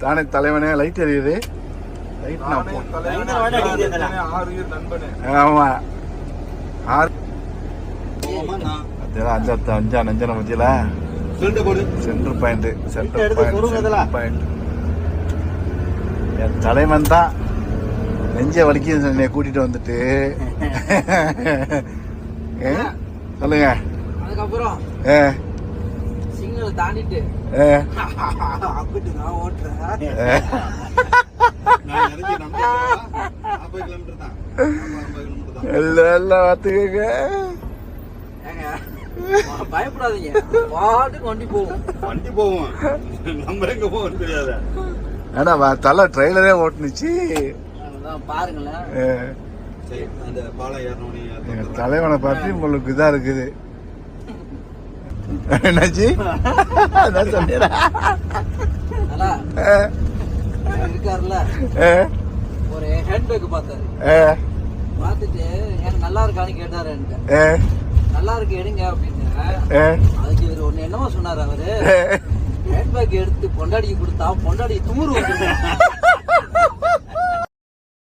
தானே தலைவனே லைட் எரியுது. லைட் ஆமா 5 மத்தியில சென்டர் பாயிண்ட் என் தலைவன் தான் நெஞ்ச வலிக்குது சொன்ன கூட்டிட்டு வந்துட்டு. சொல்லுங்க. அதுக்கப்புறம் சிக்னல் தாண்டிட்டு அப்படி நான் ஓட்டுறேன். எல்லாம் பார்த்துக்கங்க. பயப்படாதீங்க, பாட்டுக்கு வண்டி போவோம். நம்ம எங்க போவோம் தெரியாத. ஏன்னா தலை ட்ரெயிலரே ஓட்டுனுச்சு பாருங்களேன். எங்க தலைவனை பார்த்து உங்களுக்கு இதா இருக்குது. என்னாச்சு இருக்காருல்ல, ஒரு ஹேண்ட்பேக் பார்த்தாரு. பார்த்துட்டு எனக்கு நல்லா இருக்கான்னு கேட்டாரு. என்கிட்ட நல்லா இருக்கு எடுங்க அப்படின்னு. அதுக்கு இவர் ஒண்ணு என்னவோ சொன்னாரு. அவரு ஹேண்ட்பேக் எடுத்து பொண்டாடிக்கு கொடுத்தா பொண்டாடி துமுறு வந்து